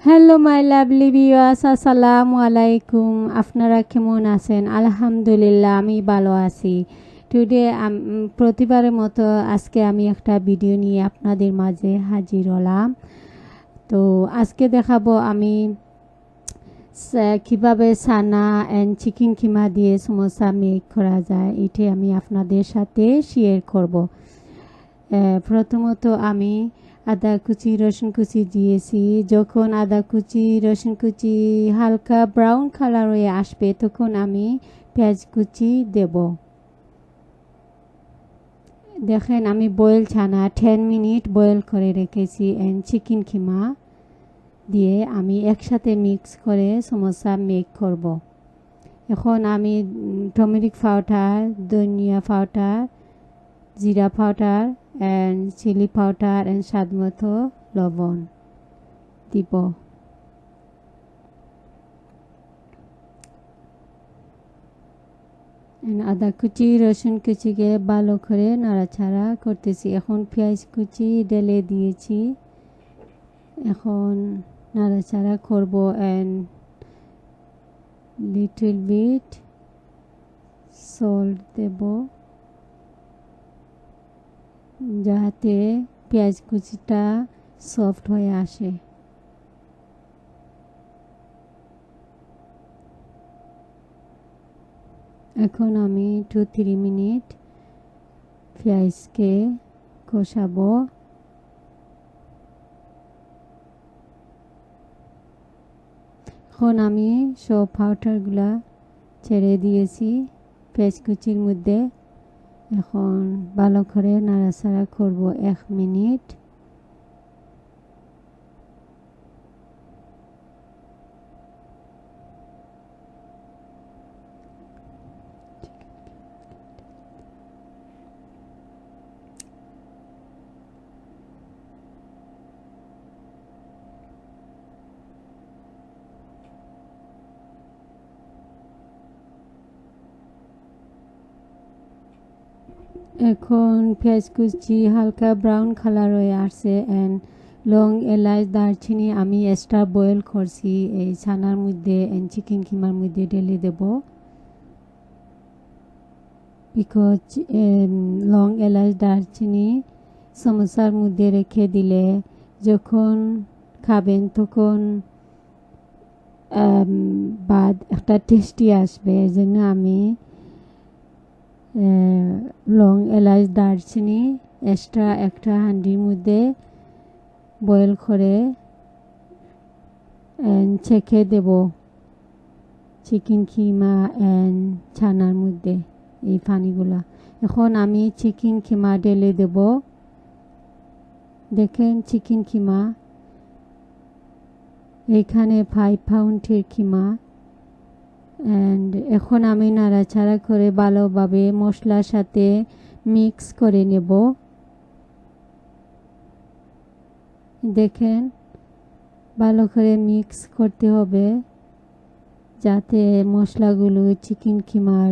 Hello my lovely viewers, আসসালামু আলাইকুম। আপনারা কেমন আছেন? আলহামদুলিল্লাহ, আমি ভালো আছি। টুডে প্রতিবারের মতো আজকে আমি একটা ভিডিও নিয়ে আপনাদের মাঝে হাজির হলাম। তো আজকে দেখাবো আমি কিভাবে চানা অ্যান্ড চিকেন কিমা দিয়ে সমোসা মেক করা যায়। এটি আমি আপনাদের সাথে শেয়ার করব। প্রথমত আমি আদা কুচি রসুন কুচি দিয়েছি। যখন আদা কুচি রসুন কুচি হালকা ব্রাউন কালার হয়ে আসবে তখন আমি পেঁয়াজ কুচি দেব। দেখেন আমি বয়েল ছানা 10 মিনিট বয়েল করে রেখেছি অ্যান্ড চিকেন কিমা দিয়ে আমি একসাথে মিক্স করে সমোসা মেক করব। এখন আমি টমেরিক পাউডার, ধনিয়া পাউডার, জিরা powder and chilli powder and স্বাদ মতো লবণ দিব। আদা কুচি রসুন কুচিকে ভালো করে নাড়াচাড়া করতেছি। এখন পেঁয়াজ কুচি ঢেলে দিয়েছি। এখন নাড়াচাড়া করব অ্যান্ড লিটল বিট সল্ট দেব যাতে পেঁয়াজ কুচিটা সফট হয়ে আসে। এখন আমি 2-3 মিনিট পেঁয়াজকে কষাবো। এখন আমি সব পাউডারগুলা ছেড়ে দিয়েছি পেঁয়াজ কুচির মধ্যে। এখন ভালো করে নাড়াচাড়া করব 1 মিনিট। এখন পেঁয়াজ কুচি হালকা ব্রাউন কালার হয়ে আসছে অ্যান্ড লং এলাচ দারচিনি আমি এক্সট্রা বয়েল করছি এই ছানার মধ্যে অ্যান্ড চিকেন কিমার মধ্যে ঢেলে দেব। বিকজ লং এলাচ দারচিনি সমোসার মধ্যে রেখে দিলে যখন খাবেন তখন বাদ একটা টেস্টি আসবে। এর জন্য আমি লং এলাচ দারচিনি এক্সট্রা একটা হাঁডির মধ্যে বয়েল করে ছেঁকে দেব চিকেন কিমা অ্যান্ড ছানার মধ্যে এই পানিগুলা। এখন আমি চিকেন কিমা ঢেলে দেব। দেখেন চিকেন কিমা এখানে 5 পাউন্ডের কিমা অ্যান্ড এখন আমি নাড়াচাড়া করে ভালোভাবে মশলার সাথে মিক্স করে নেব। দেখেন ভালো করে মিক্স করতে হবে যাতে মশলাগুলো চিকেন কিমার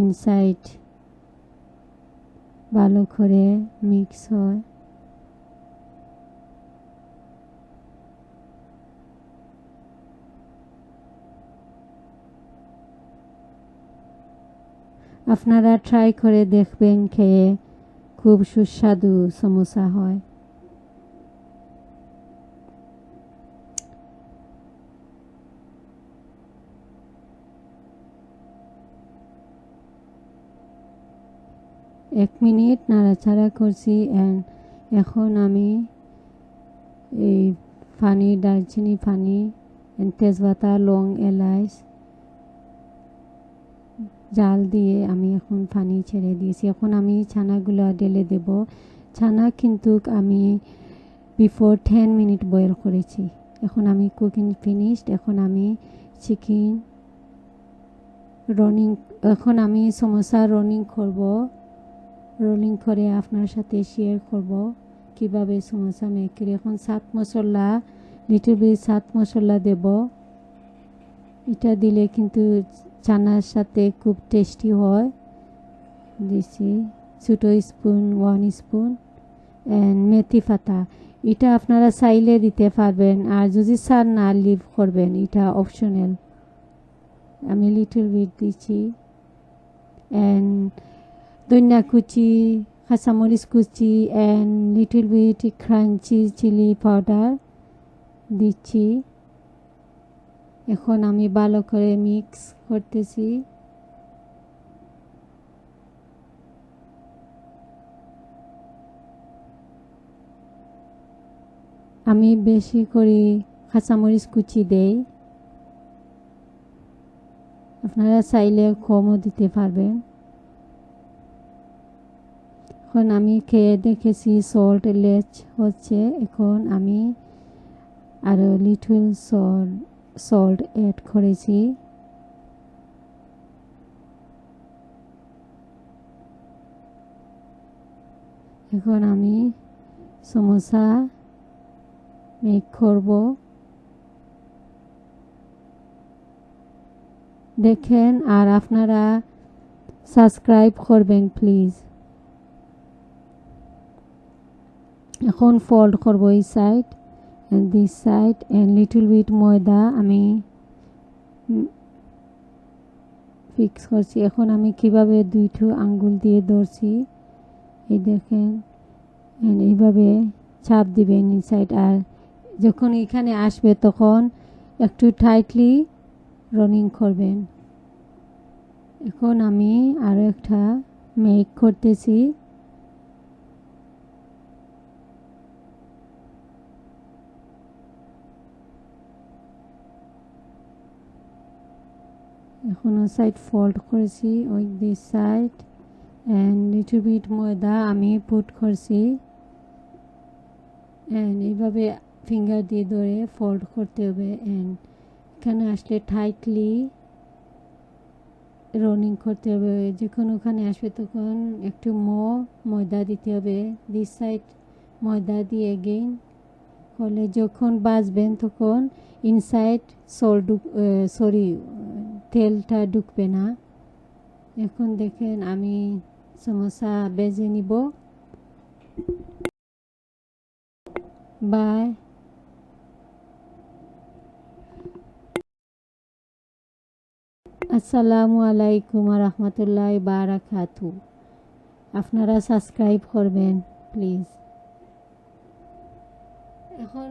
ইনসাইড ভালো করে মিক্স হয়। আপনারা ট্রাই করে দেখবেন, খেয়ে খুব সুস্বাদু সমোসা হয়। এক মিনিট নাড়াচাড়া করছি অ্যান্ড এখন আমি এই পানি, দারচিনি পানি, তেজপাতা, লং এলাচ জাল দিয়ে আমি এখন পানি ছেড়ে দিয়েছি। এখন আমি ছানাগুলো ঢেলে দেব। ছানা কিন্তু আমি বিফোর 10 মিনিট বয়েল করেছি। এখন আমি কুকিং ফিনিশড। এখন আমি চিকেন এখন আমি সমোসা রোলিং করব। রোলিং করে আপনার সাথে শেয়ার করব কিভাবে সমোসা মেক করি। এখন চাট মশলা, লিটল বিট চাট মশলা দেব। এটা দিলে কিন্তু চানার সাথে খুব টেস্টি হয়। দিছি ছোটো স্পুন 1 স্পুন অ্যান্ড মেথি পাতা। এটা আপনারা চাইলে দিতে পারবেন, আর যদি চান না লিভ করবেন, এটা অপশনাল। আমি লিটল বিট দিচ্ছি। অ্যান্ড ধনিয়া কুচি, কাঁচামরিচ কুচি and little bit crunchy chilli powder দিচ্ছি। এখন আমি ভালো করে মিক্স করতেছি। আমি বেশি করে কাঁচামরিচ কুচি দেই, আপনারা চাইলে কমও দিতে পারবেন। এখন আমি খেয়ে দেখেছি সল্ট লেস হচ্ছে, এখন আমি আরও লিটল সল্ট অ্যাড করেছি। এখন আমি সমোসা মেক করব। দেখেন আর আপনারা সাবস্ক্রাইব করবেন প্লিজ। এখন ফোল্ড করব এই side and this side and little bit ময়দা আমি ফিক্স করছি। এখন আমি কিভাবে দুইটো আঙ্গুল দিয়ে ধরছি, এই দেখেন, এইভাবে চাপ দিবেন ইনসাইড, আর যখন এখানে আসবে তখন একটু টাইটলি রোলিং করবেন। এখন আমি আরও একটা মেক করতেছি। এখনো সাইড ফোল্ড করেছি, ওই this side and little bit ময়দা আমি পুট করছি, অ্যান্ড এইভাবে ফিঙ্গার দিয়ে ধরে ফোল্ড করতে হবে। অ্যান্ড এখানে আসলে টাইটলি রোলিং করতে হবে। যখন ওখানে আসবে তখন একটু ময়দা দিতে হবে, দিস সাইড ময়দা দিয়ে এগেইন হলে যখন বাজবেন তখন ইনসাইড তেলটা ঢুকবে না। এখন দেখেন আমি সমোসা বেজে নিব। বাই। আসসালামু আলাইকুম ওয়া রাহমাতুল্লাহি ওয়া বারাকাতুহু। আপনারা সাবস্ক্রাইব করবেন প্লিজ। এখন